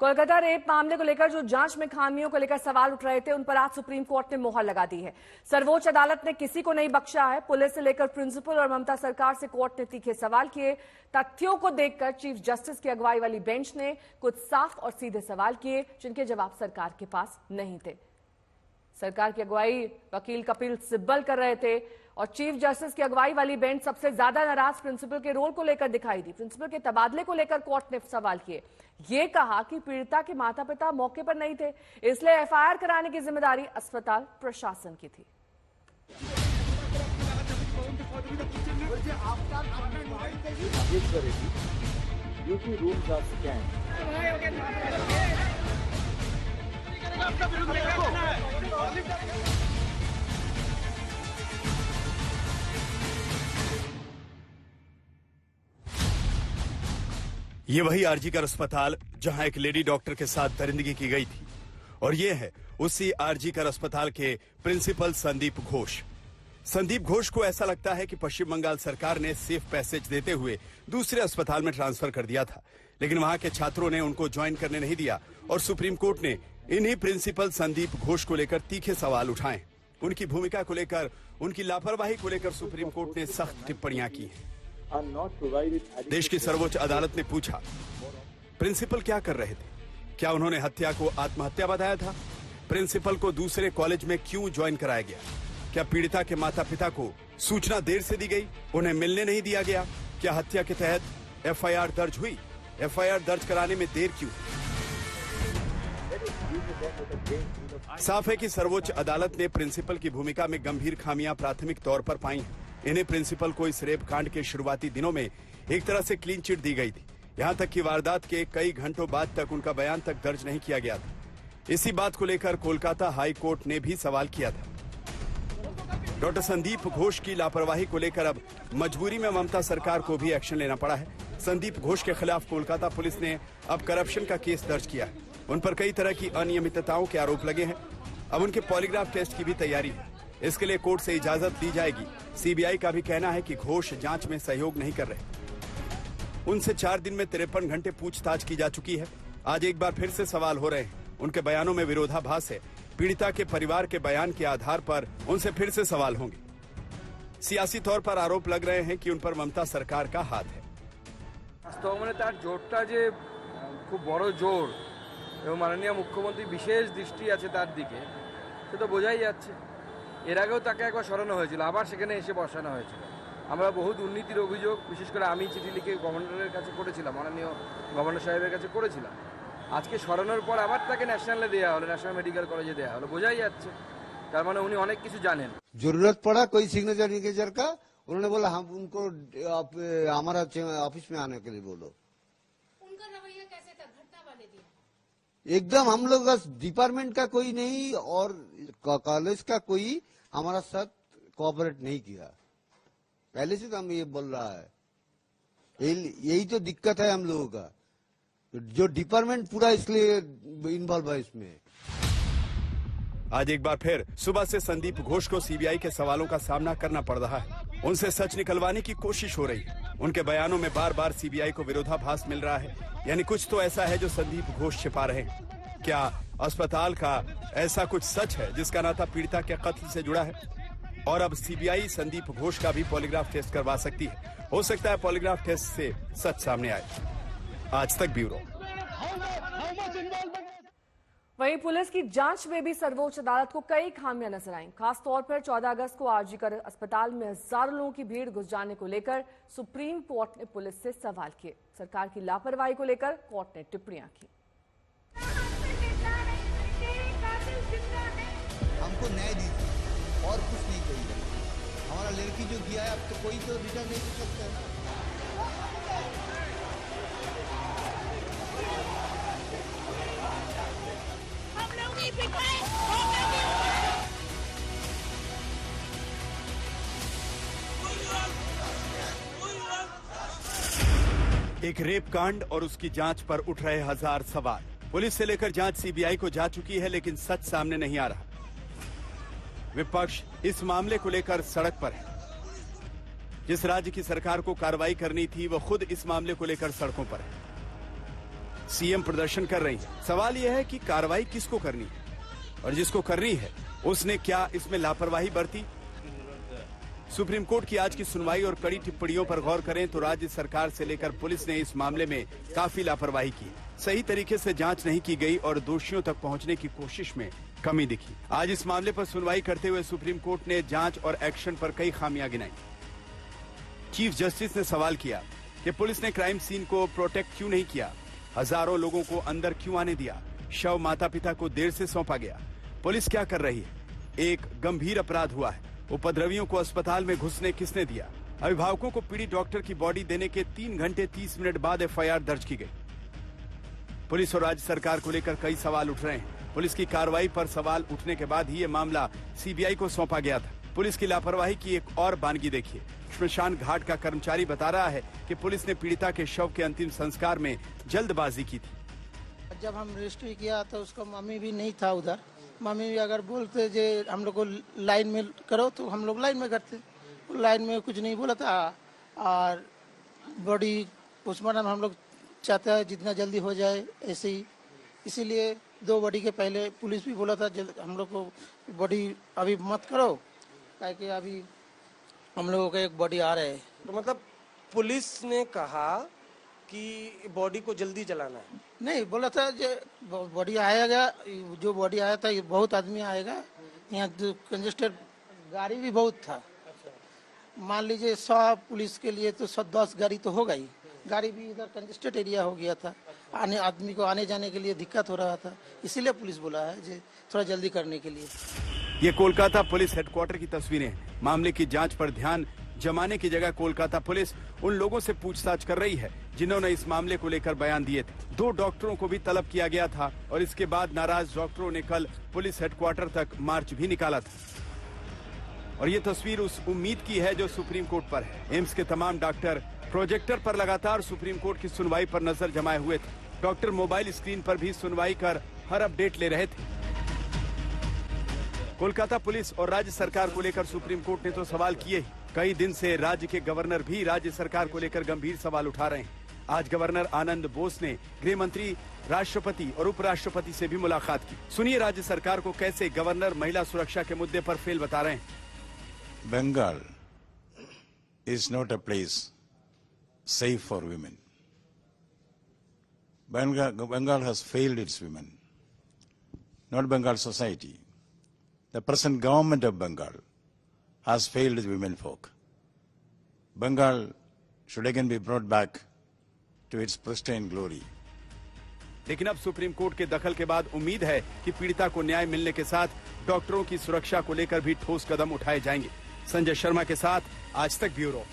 Kolkata rape मामले को लेकर जो जांच में खामियों को लेकर सवाल उठ रहे थे, उन पर आज सुप्रीम कोर्ट ने मोहर लगा दी है। सर्वोच्च अदालत ने किसी को नहीं बख्शा है। पुलिस से लेकर प्रिंसिपल और ममता सरकार से कोर्ट ने तीखे सवाल किए। तथ्यों को देखकर चीफ जस्टिस की अगुवाई वाली बेंच ने कुछ साफ और सीधे सवाल किए, जिनके जवाब सरकार के पास नहीं थे। सरकार की अगुवाई वकील कपिल सिब्बल कर रहे थे और चीफ जस्टिस की अगुवाई वाली बेंच सबसे ज्यादा नाराज प्रिंसिपल के रोल को लेकर दिखाई दी। प्रिंसिपल के तबादले को लेकर कोर्ट ने सवाल किए। ये कहा कि पीड़िता के माता पिता मौके पर नहीं थे, इसलिए एफआईआर कराने की जिम्मेदारी अस्पताल प्रशासन की थी। ये वही आरजीकर अस्पताल जहां एक लेडी डॉक्टर के साथ दरिंदगी की गई थी, और ये है उसी आरजीकर अस्पताल के प्रिंसिपल संदीप घोष। संदीप घोष को ऐसा लगता है कि पश्चिम बंगाल सरकार ने सेफ पैसेज देते हुए दूसरे अस्पताल में ट्रांसफर कर दिया था, लेकिन वहां के छात्रों ने उनको ज्वाइन करने नहीं दिया और सुप्रीम कोर्ट ने इन्हीं प्रिंसिपल संदीप घोष को लेकर तीखे सवाल उठाए। उनकी भूमिका को लेकर, उनकी लापरवाही को लेकर सुप्रीम कोर्ट ने सख्त टिप्पणियां की हैं। देश की सर्वोच्च अदालत ने पूछा, प्रिंसिपल क्या कर रहे थे? क्या उन्होंने हत्या को आत्महत्या बताया था? प्रिंसिपल को दूसरे कॉलेज में क्यों ज्वाइन कराया गया? क्या पीड़िता के माता पिता को सूचना देर से दी गई, उन्हें मिलने नहीं दिया गया? क्या हत्या के तहत एफआईआर दर्ज हुई? एफआईआर दर्ज कराने में देर क्यों? साफ है कि सर्वोच्च अदालत ने प्रिंसिपल की भूमिका में गंभीर खामियां प्राथमिक तौर पर पाई हैं। इन्हें प्रिंसिपल को इस रेप कांड के शुरुआती दिनों में एक तरह से क्लीन चिट दी गई थी। यहां तक कि वारदात के कई घंटों बाद तक उनका बयान तक दर्ज नहीं किया गया था। इसी बात को लेकर कोलकाता हाई कोर्ट ने भी सवाल किया था। डॉक्टर संदीप घोष की लापरवाही को लेकर अब मजबूरी में ममता सरकार को भी एक्शन लेना पड़ा है। संदीप घोष के खिलाफ कोलकाता पुलिस ने अब करप्शन का केस दर्ज किया है। उन पर कई तरह की अनियमितताओं के आरोप लगे हैं। अब उनके पॉलीग्राफ टेस्ट की भी तैयारी है। इसके लिए कोर्ट से इजाजत दी जाएगी। सीबीआई का भी कहना है कि घोष जांच में सहयोग नहीं कर रहे। उनसे 4 दिन में 53 घंटे पूछताछ की जा चुकी है। आज एक बार फिर से सवाल हो रहे हैं। उनके बयानों में विरोधाभास है। पीड़िता के परिवार के बयान के आधार पर उनसे फिर से सवाल होंगे। सियासी तौर पर आरोप लग रहे हैं कि उन पर ममता सरकार का हाथ है। वास्तव में तार जोरटा जे खूब बड़ जोर এবং মাননীয় মুখ্যমন্ত্রী বিশেষ দৃষ্টি আছে তার দিকে, সেটা বোঝাই যাচ্ছে। এর আগেও তাকে একবার সরানো হয়েছিল, আবার সেখানে এসে বসানো হয়েছিল। আমরা বহু দুর্নীতির অভিযোগ, বিশেষ করে আমি চিঠি লিখে গভর্নরের কাছে করেছিলাম, মাননীয় গভর্নর সাহেবের কাছে করেছিলাম। আজকে সরানোর পর আবার তাকে ন্যাশনালে দেওয়া হলো, ন্যাশনাল মেডিকেল কলেজে দেওয়া হলো। বোঝাই যাচ্ছে তার মানে উনি অনেক কিছু জানেন। जरूरत पड़ा कोई सिग्नेचर विग्नेचर का, उन्होंने बोला हम उनको हमारा ऑफिस में आने के लिए बोलो। उनका रवैया कैसे था घटना वाले दिन? एकदम हम लोग डिपार्टमेंट का कोई नहीं और कॉलेज का कोई हमारा साथ कोऑपरेट नहीं किया। पहले से तो हम ये बोल रहा है, यही तो दिक्कत है हम लोगों का, जो डिपार्टमेंट पूरा इसलिए इन्वॉल्व है इसमें। आज एक बार फिर सुबह से संदीप घोष को सीबीआई के सवालों का सामना करना पड़ रहा है। उनसे सच निकलवाने की कोशिश हो रही है। उनके बयानों में बार बार सीबीआई को विरोधाभास मिल रहा है, यानी कुछ तो ऐसा है जो संदीप घोष छिपा रहे हैं। क्या अस्पताल का ऐसा कुछ सच है जिसका नाता पीड़िता के कत्ल से जुड़ा है? और अब सीबीआई संदीप घोष का भी पॉलीग्राफ टेस्ट करवा सकती है। हो सकता है पॉलीग्राफ टेस्ट से सच सामने आए। आज तक ब्यूरो। वहीं पुलिस की जांच में भी सर्वोच्च अदालत को कई खामियां नजर आईं। खासतौर पर 14 अगस्त को आरजीकर अस्पताल में हजारों लोगों की भीड़ घुस जाने को लेकर सुप्रीम कोर्ट ने पुलिस से सवाल किए। सरकार की लापरवाही को लेकर कोर्ट ने टिप्पणियां की। हमको न्याय दीजिए और कुछ नहीं कहिए। हमारा लड़की जो किया है, अब तो कोई तो रिटर्न नहीं कर सकता है। एक रेप कांड और उसकी जांच पर उठ रहे हजार सवाल। पुलिस से लेकर जांच सीबीआई को जा चुकी है, लेकिन सच सामने नहीं आ रहा। विपक्ष इस मामले को लेकर सड़क पर है। जिस राज्य की सरकार को कार्रवाई करनी थी, वो खुद इस मामले को लेकर सड़कों पर है। सीएम प्रदर्शन कर रही हैं। सवाल यह है कि कार्रवाई किसको करनी है और जिसको करनी है उसने क्या इसमें लापरवाही बरती। सुप्रीम कोर्ट की आज की सुनवाई और कड़ी टिप्पणियों पर गौर करें तो राज्य सरकार से लेकर पुलिस ने इस मामले में काफी लापरवाही की। सही तरीके से जांच नहीं की गई और दोषियों तक पहुंचने की कोशिश में कमी दिखी। आज इस मामले पर सुनवाई करते हुए सुप्रीम कोर्ट ने जांच और एक्शन पर कई खामियां गिनाई। चीफ जस्टिस ने सवाल किया कि पुलिस ने क्राइम सीन को प्रोटेक्ट क्यों नहीं किया, हजारों लोगों को अंदर क्यों आने दिया, शव माता पिता को देर से सौंपा गया, पुलिस क्या कर रही है। एक गंभीर अपराध हुआ है, उपद्रवियों को अस्पताल में घुसने किसने दिया। अभिभावकों को पीड़ित डॉक्टर की बॉडी देने के 3 घंटे 30 मिनट बाद एफआईआर दर्ज की गई। पुलिस और राज्य सरकार को लेकर कई सवाल उठ रहे हैं। पुलिस की कार्रवाई पर सवाल उठने के बाद ही ये मामला सीबीआई को सौंपा गया था। पुलिस की लापरवाही की एक और बानगी देखिए। श्मशान घाट का कर्मचारी बता रहा है कि पुलिस ने पीड़िता के शव के अंतिम संस्कार में जल्दबाजी की थी। जब हम रजिस्ट्री किया तो उसका मम्मी भी नहीं था उधर। मम्मी भी अगर बोलते जे हम लोग को लाइन में करो तो हम लोग लाइन में करते। लाइन में कुछ नहीं बोला था और बॉडी पोस्टमार्टम हम लोग चाहते हैं जितना जल्दी हो जाए ऐसे ही। इसीलिए 2 बॉडी के पहले पुलिस भी बोला था हम लोग को बॉडी अभी मत करो, ताकि अभी हम लोगों का एक बॉडी आ रहा है। तो मतलब पुलिस ने कहा कि बॉडी को जल्दी जलाना है। नहीं बोला था जो बॉडी आएगा, जो बॉडी आया था बहुत आदमी आएगा, यहाँ कंजेस्टेड गाड़ी भी बहुत था। मान लीजिए 100 पुलिस के लिए तो 110 गाड़ी तो होगा ही। गाड़ी भी इधर कंजेस्टेड एरिया हो गया था, आदमी को आने जाने के लिए दिक्कत हो रहा था, इसीलिए पुलिस बोला है जो थोड़ा जल्दी करने के लिए। ये कोलकाता पुलिस हेडक्वार्टर की तस्वीरें हैं। मामले की जांच पर ध्यान जमाने की जगह कोलकाता पुलिस उन लोगों से पूछताछ कर रही है जिन्होंने इस मामले को लेकर बयान दिए थे। 2 डॉक्टरों को भी तलब किया गया था और इसके बाद नाराज डॉक्टरों ने कल पुलिस हेडक्वार्टर तक मार्च भी निकाला था। और ये तस्वीर उस उम्मीद की है जो सुप्रीम कोर्ट पर है। एम्स के तमाम डॉक्टर प्रोजेक्टर पर लगातार सुप्रीम कोर्ट की सुनवाई पर नजर जमाए हुए थे। डॉक्टर मोबाइल स्क्रीन पर भी सुनवाई कर हर अपडेट ले रहे थे। कोलकाता पुलिस और राज्य सरकार को लेकर सुप्रीम कोर्ट ने तो सवाल किए ही। कई दिन से राज्य के गवर्नर भी राज्य सरकार को लेकर गंभीर सवाल उठा रहे हैं। आज गवर्नर आनंद बोस ने गृह मंत्री, राष्ट्रपति और उपराष्ट्रपति से भी मुलाकात की। सुनिए राज्य सरकार को कैसे गवर्नर महिला सुरक्षा के मुद्दे पर फेल बता रहे हैं। Bengal is not a place safe for women. Bengal has failed its women, not Bengal society. The present government of Bengal has failed the women folk. Bengal should again be brought back to its pristine glory. लेकिन अब supreme court के दखल के बाद उम्मीद है कि पीड़िता को न्याय मिलने के साथ डॉक्टरों की सुरक्षा को लेकर भी ठोस कदम उठाए जाएंगे। संजय शर्मा के साथ आज तक ब्यूरो।